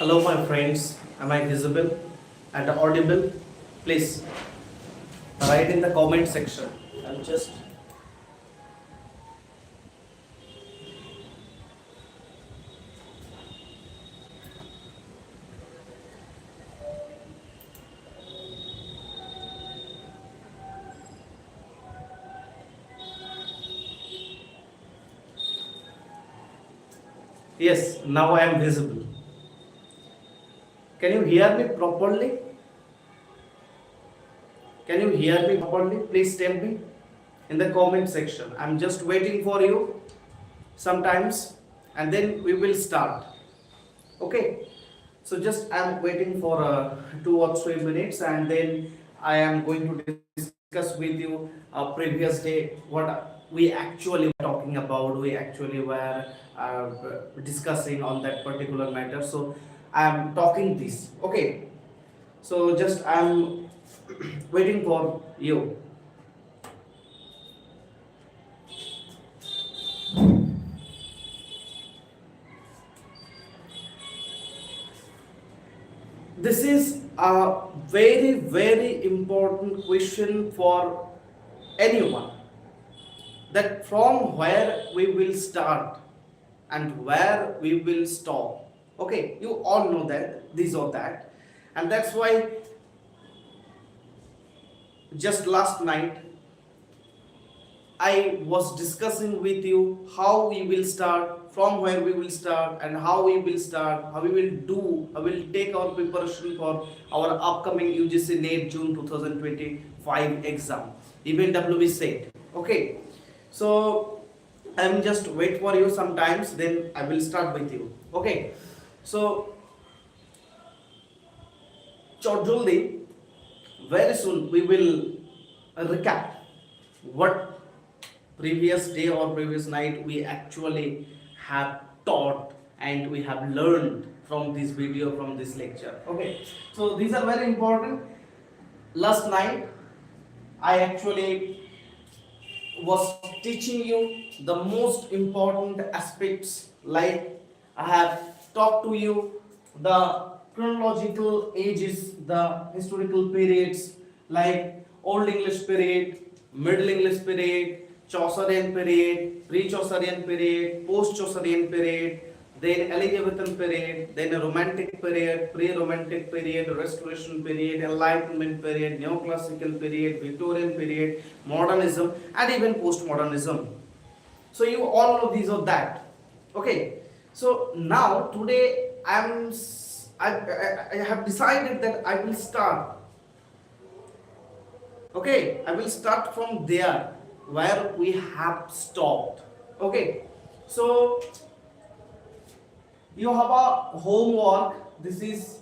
Hello, my friends. Am I visible and audible? Please write in the comment section. I'll just. Yes, now I am visible. Can you hear me properly? Can you hear me properly? Please tell me in the comment section. I'm just waiting for you sometimes and then we will start. Okay. So just I'm waiting for 2 or 3 minutes and then I am going to discuss with you previous day what we actually were talking about. We actually were discussing on that particular matter. So I am talking this. Okay. So just I'm waiting for you. This is a very important question for anyone, that from where we will start and where we will stop. Okay, you all know that this or that, and that's why just last night I was discussing with you how we will start, from where we will start, and how we will start, how we will do, how we will take our preparation for our upcoming UGC NET June 2025 exam, even WB said. Okay, so I'm just wait for you sometimes, then I will start with you. Okay, so Chodjuldi, very soon we will recap what previous day or previous night we actually have taught and we have learned from this video, from this lecture. Okay, so these are very important. Last night I actually was teaching you the most important aspects, like I have talked to you the chronological ages, the historical periods, like Old English period, Middle English period, Chaucerian period, pre-Chaucerian period, post-Chaucerian period, then Elizabethan period, then a Romantic period, pre-Romantic period, Restoration period, Enlightenment period, Neoclassical period, Victorian period, Modernism, and even Postmodernism. So you all know these or that. Okay. So now today I have decided that I will start. Okay, I will start from there where we have stopped. Okay, so you have a homework. This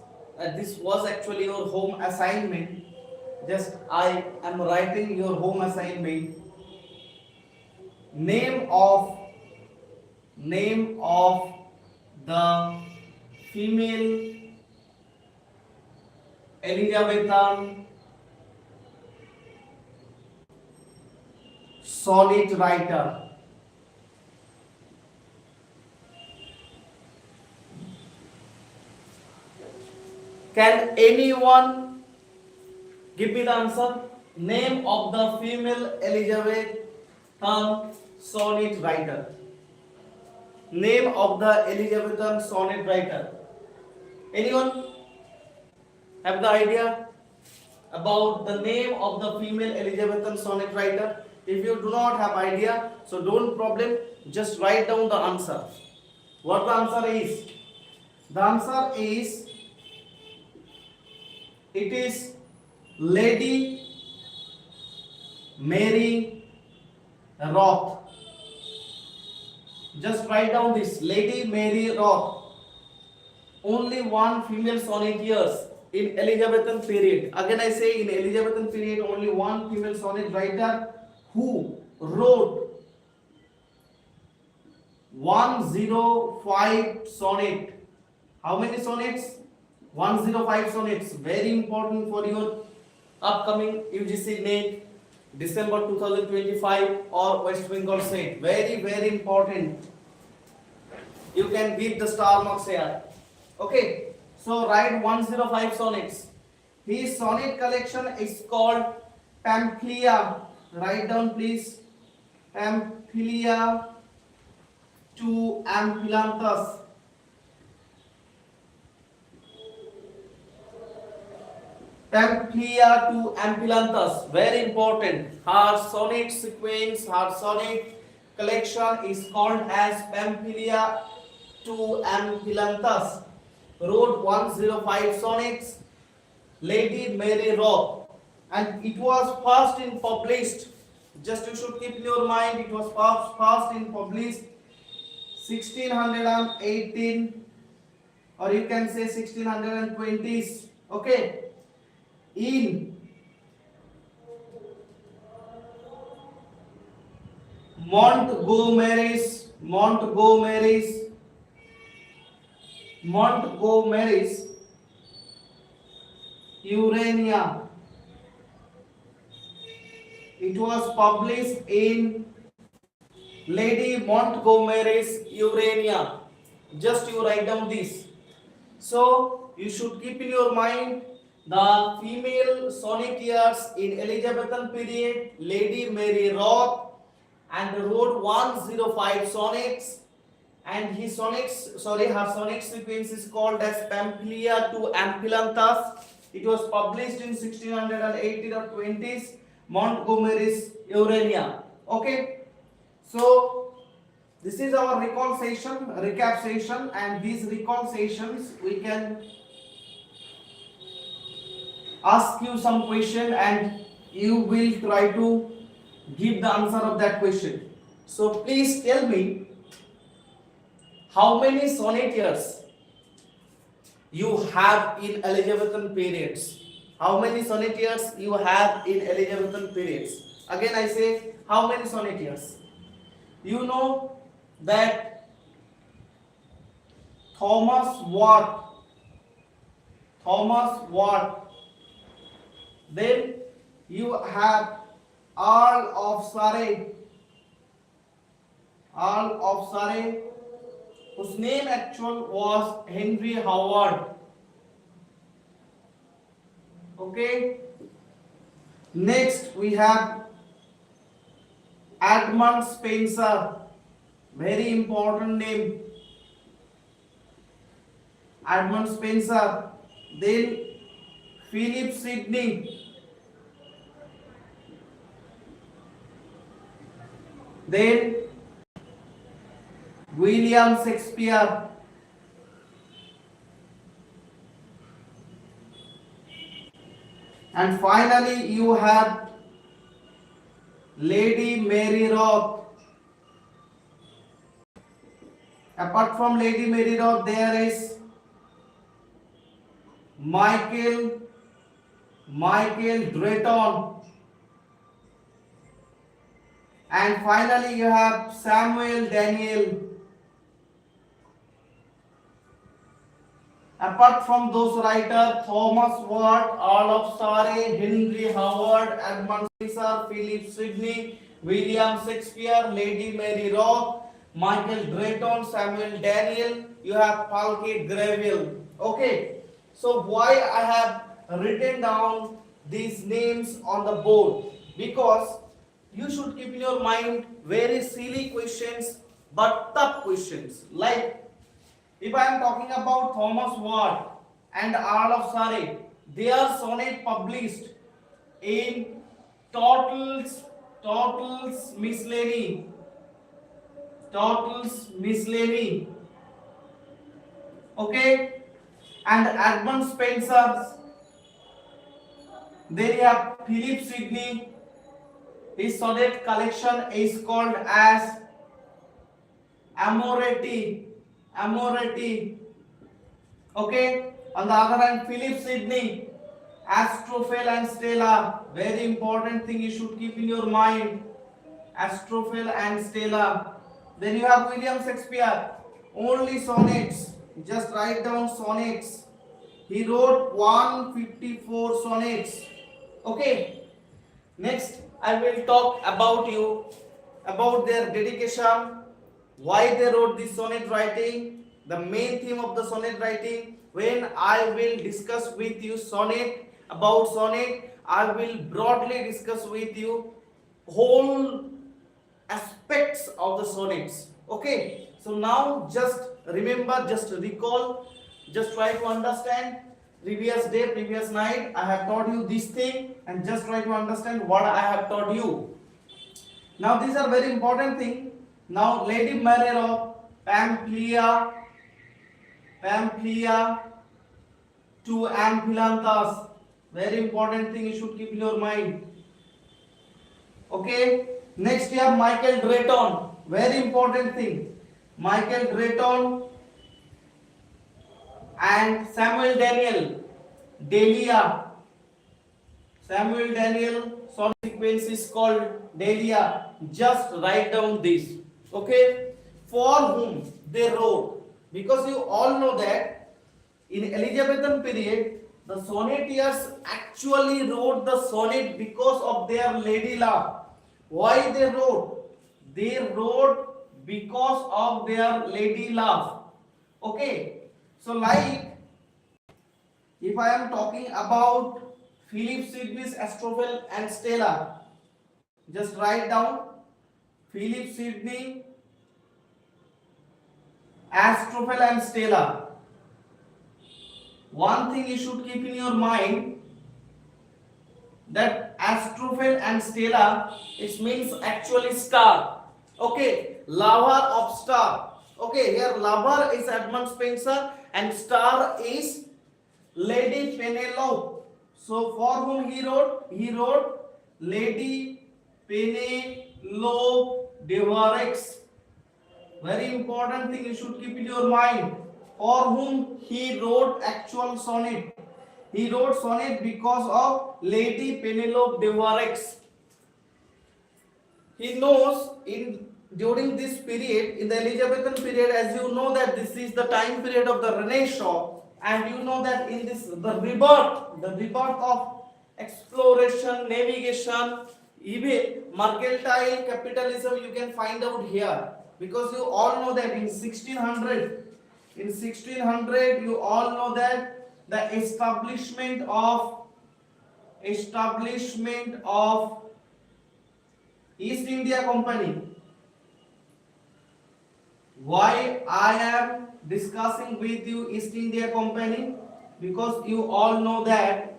was actually your home assignment. Just I am writing your home assignment. Name of the female Elizabethan sonnet writer. Can anyone give me the answer? Name of the female Elizabethan sonnet writer. Name of the Elizabethan sonnet writer. Anyone have the idea about the name of the female Elizabethan sonnet writer? If you do not have idea, so don't problem, just write down the answer. What the answer is? The answer is, it is Lady Mary Roth. Just write down this, Lady Mary Roth. Only one female sonneteers in Elizabethan period. Again I say, in Elizabethan period only one female sonnet writer who wrote 105 sonnet. How many sonnets? 105 sonnets. Very important for your upcoming UGC NET December 2025 or West Bengal State. Very important. You can beat the star marks here. Okay. So write 105 sonnets. His sonnet collection is called Pamphylia. Write down please. Pamphylia to Amphilanthus. Pamphylia to Amphilanthus. Very important. Her sonnet sequence, her sonnet collection is called as Pamphylia to Amphilanthus. Wrote 105 sonnets. Lady Mary Roth, and it was first in published. Just you should keep in your mind, it was first in published 1618, or you can say 1620s. Okay, in Montgomery's Urania. It was published in Lady Montgomery's Urania. Just you write down this. So you should keep in your mind the female sonneteers in Elizabethan period, Lady Mary Roth, and wrote 105 sonnets. And her sonnet sequence is called as Pamphylia to Amphilanthus. It was published in 1680 or 20s, Montgomery's Urania. Okay, so this is our recap session, and these recall sessions we can ask you some question and you will try to give the answer of that question. So please tell me, how many sonneteers you have in Elizabethan periods? How many sonneteers you have in Elizabethan periods? Again I say, how many sonneteers? You know that Thomas Watt. Then you have Earl of Surrey, whose name actual was Henry Howard. Okay. Next we have Edmund Spenser, very important name. Edmund Spenser. Then Philip Sidney. Then William Shakespeare. And finally you have Lady Mary Roth. Apart from Lady Mary Roth, there is Michael Drayton. And finally you have Samuel Daniel. Apart from those writers, Thomas Watt, Earl of Surrey, Henry Howard, Edmund Spenser, Philip Sidney, William Shakespeare, Lady Mary Roth, Michael Drayton, Samuel Daniel, you have Falke Greville. Okay, so why I have written down these names on the board? Because you should keep in your mind very silly questions but tough questions. Like if I am talking about Thomas Watt and Earl of Surrey, their sonnet published in Tottle's Miscellany. Okay, and Edmund Spenser. Then you have Philip Sidney. His sonnet collection is called as Amoretti. Okay. On the other hand, Philip Sidney, Astrophel and Stella. Very important thing you should keep in your mind. Astrophel and Stella. Then you have William Shakespeare. Only sonnets. Just write down sonnets. He wrote 154 sonnets. Okay. Next, I will talk about their dedication, why they wrote this sonnet writing, the main theme of the sonnet writing. When I will discuss with you sonnet, about sonnet, I will broadly discuss with you whole aspects of the sonnets. Okay, so now just remember, just recall, just try to understand. Previous day, previous night, I have taught you this thing, and just try to understand what I have taught you. Now these are very important thing. Now Lady Mary of Pamphylia to Amphilanthus. Very important thing you should keep in your mind. Okay. Next we have Michael Drayton. Very important thing. Michael Drayton and Samuel Daniel. Delia. Samuel Daniel. Sonnet sequence is called Delia. Just write down this. Okay. For whom they wrote. Because you all know that in Elizabethan period, the sonnetiers actually wrote the sonnet because of their lady love. Why they wrote? They wrote because of their lady love. Okay. So like, if I am talking about Philip Sidney's Astrophel and Stella, just write down Philip Sidney, Astrophel and Stella. One thing you should keep in your mind, that Astrophel and Stella, it means actually star. Okay, lover of star. Okay, here lover is Edmund Spenser and star is Lady Penelope. So for whom he wrote? He wrote Lady Penelope de Varex. Very important thing you should keep in your mind. For whom he wrote actual sonnet. He wrote sonnet because of Lady Penelope de Varex. He knows during this period, in the Elizabethan period, as you know that this is the time period of the Renaissance, and you know that in this the rebirth of exploration, navigation, even mercantile capitalism you can find out here, because you all know that in 1600 you all know that the establishment of East India Company. Why I am discussing with you East India Company? Because you all know that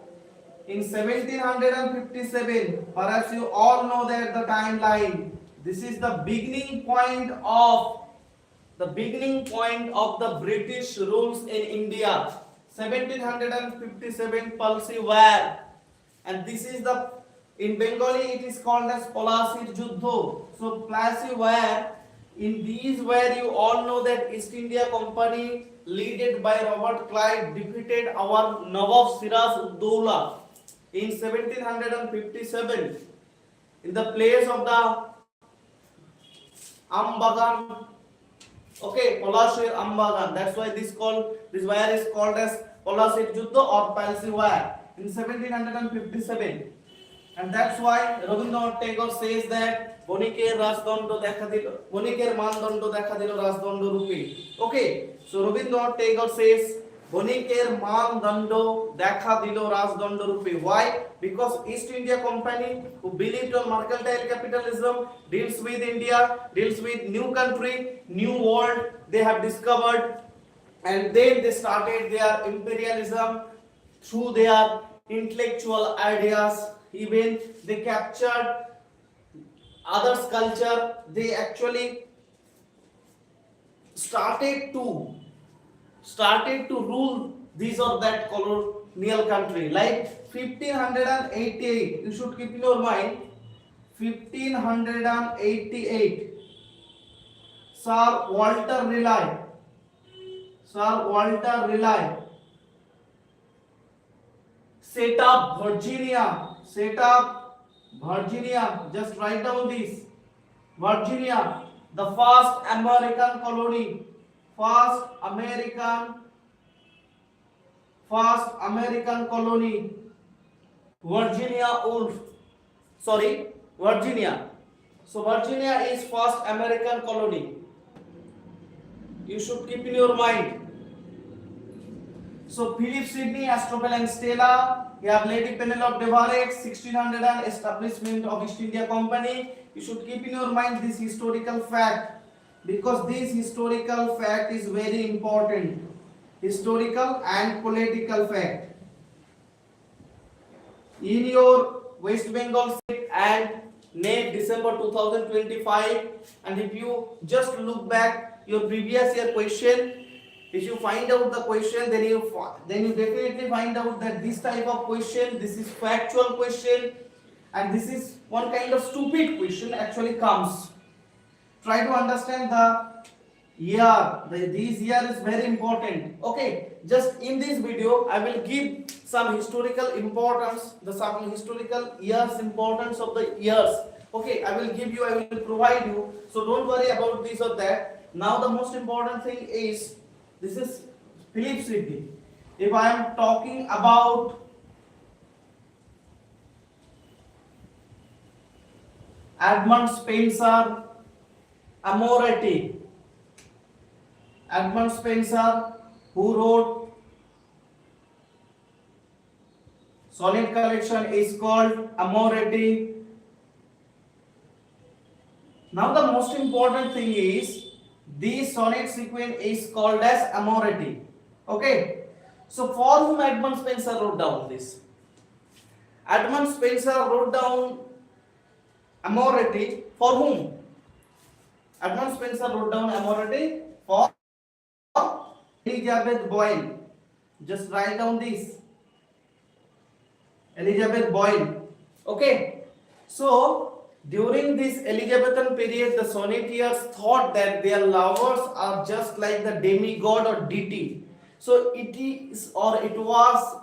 in 1757, perhaps you all know that the timeline. This is the beginning point of the British rules in India. 1757 Palsi War, and this is the, in Bengali it is called as Palasir Juddho. So Palsi War, in these where you all know that East India Company led by Robert Clive defeated our Nawab Siraj Ud-Dowla in 1757 in the place of the Ambagan. Okay, Palasir Ambagan. That's why this war is called as Palasir Juddho or Palsi War in 1757. And that's why Rabindranath Tagore says that Boniker Rajdondo dekha dilo, Boniker Mandondo dekha dilo Rajdondo rupe. Okay, so Rabindranath Tagore says Boniker Mandondo dekha dilo Rajdondo rupe. Why? Because East India Company, who believed on mercantile capitalism, deals with India, deals with new country, new world they have discovered, and then they started their imperialism through their intellectual ideas. Even they captured others' culture. They actually started to rule this or that colonial country. Like 1588, you should keep in your mind. 1588, Sir Walter Raleigh set up Virginia, just write down this. Virginia, the first American colony, Virginia. So Virginia is first American colony. you should keep in your mind. So Philip Sidney, Astrophel and Stella, you have Lady Penelope de Varec, 1600 and establishment of East India Company. You should keep in your mind this historical fact, because this historical fact is very important. Historical and political fact. In your West Bengal state and NET December 2025, and if you just look back your previous year question, if you find out the question, then you definitely find out that this type of question, this is factual question, and this is one kind of stupid question actually comes. Try to understand the year. This year is very important. Okay, just in this video I will give some historical importance, some historical years importance of the years. Okay, I will give you, I will provide you. So don't worry about this or that. Now the most important thing is, this is Philip Sidney. If I am talking about Edmund Spenser, Amoretti. Edmund Spenser, who wrote sonnet collection, is called Amoretti. Now the most important thing is, this sonnet sequence is called as Amoretti. Okay. So for whom Edmund Spenser wrote down this? Edmund Spenser wrote down Amoretti for whom? Edmund Spenser wrote down Amoretti for Elizabeth Boyle. Just write down this. Elizabeth Boyle. Okay. So during this Elizabethan period, the sonneteers thought that their lovers are just like the demigod or deity. So it is, or it was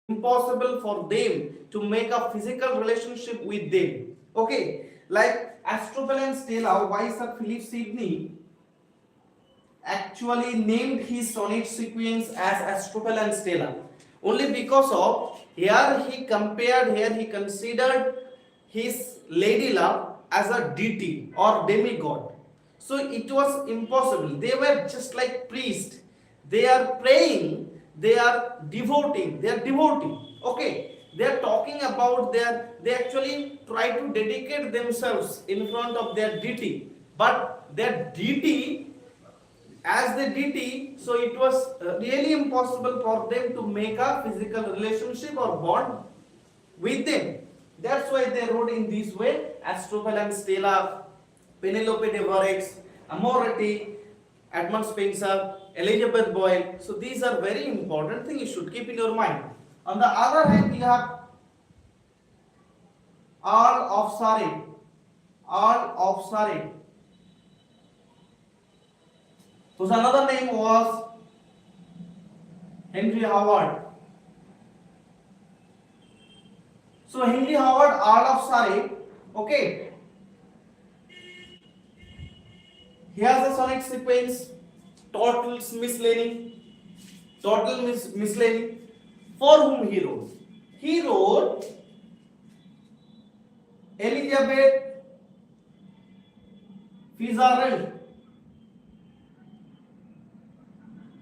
impossible for them to make a physical relationship with them. Okay, like Astrophel and Stella, why Sir Philip Sidney actually named his sonnet sequence as Astrophel and Stella? Only because of here he considered his lady love as a deity or demigod. So it was impossible. They were just like priests. They are praying, they are devoting. Okay, they are talking about they actually try to dedicate themselves in front of their deity, but their deity, as the deity, so it was really impossible for them to make a physical relationship or bond with them. That's why they wrote in this way: Astrophel and Stella, Penelope de Varec, Amoretti, Edmund Spenser, Elizabeth Boyle. So these are very important things you should keep in your mind. On the other hand, we have Earl of Surrey. Earl of Surrey, whose another name was Henry Howard. So Henry Howard, Earl of Surrey, okay, he has a sonnet sequence, total miscellany. For whom he wrote? He wrote Elizabeth Fitzgerald.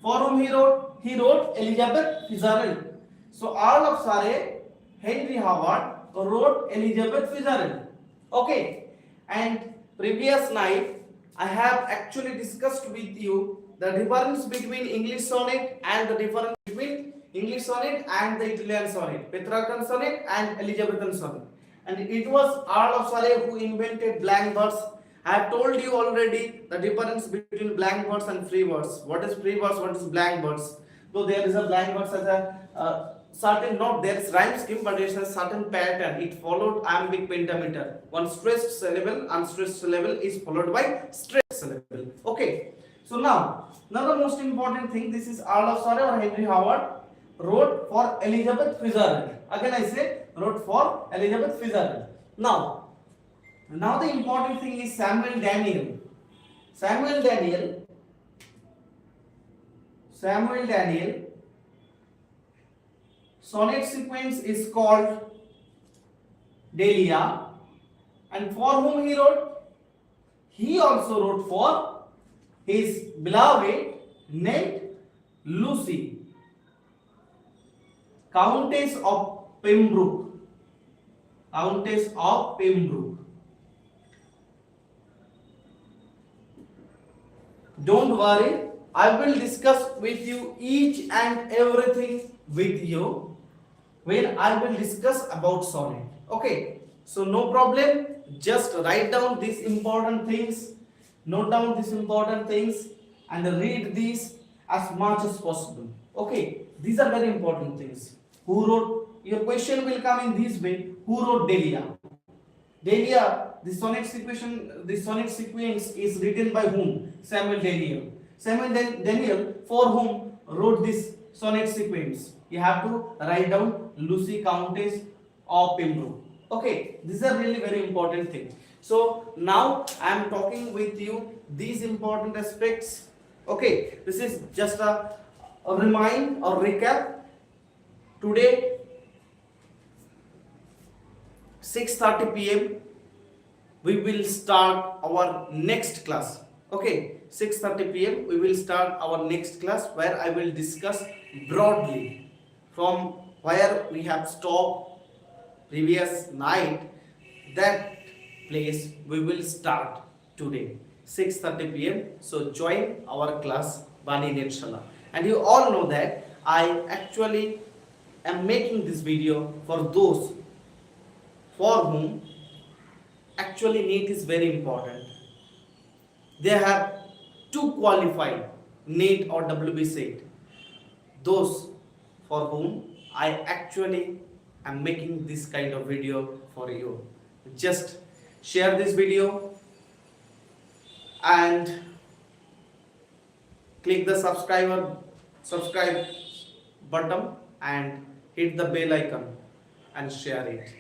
For whom he wrote? He wrote Elizabeth Fitzgerald. So Earl of Surrey, Henry Howard wrote Elizabeth Fitzgerald. Okay, and previous night I have actually discussed with you the difference between English sonnet and the difference between English sonnet and the Italian sonnet, Petrarchan sonnet and Elizabethan sonnet. And it was Earl of Surrey who invented blank verse. I have told you already the difference between blank verse and free verse. What is free verse? What is blank verse? Though there is a blank verse as a certain, not there is rhyme scheme, but it has a certain pattern. It followed iambic pentameter. One stressed syllable, unstressed syllable is followed by stressed syllable. Okay. So now the most important thing, this is Earl of Surrey or Henry Howard wrote for Elizabeth Fitzgerald. Again I say wrote for Elizabeth Fitzgerald. Now the important thing is Samuel Daniel. Samuel Daniel sonnet sequence is called Delia, and for whom he wrote? He also wrote for his beloved Net Lucy, Countess of Pembroke. Countess of Pembroke. Don't worry, I will discuss with you each and everything with you when I will discuss about sonnet. Okay, so no problem. Just write down these important things, note down these important things, and read these as much as possible. Okay, these are very important things. Who wrote? Your question will come in this way. Who wrote Delia? Delia, the sonnet sequence is written by whom? Samuel Daniel. Samuel Daniel, for whom wrote this sonnet sequence? You have to write down Lucy, Countess of Pembroke. Okay, these are really very important things. So now I am talking with you these important aspects. Okay, this is just a remind or recap. Today 6:30 p.m. we will start our next class. Okay, 6:30 p.m. we will start our next class where I will discuss broadly from where we have stopped previous night. That place we will start today 6:30 p.m. So join our class BANI NETSHALA. And you all know that I actually am making this video for those for whom actually NEET is very important. They have to qualify NEET or WB those for whom I actually am making this kind of video for you. Just share this video and click the subscribe button and hit the bell icon and share it.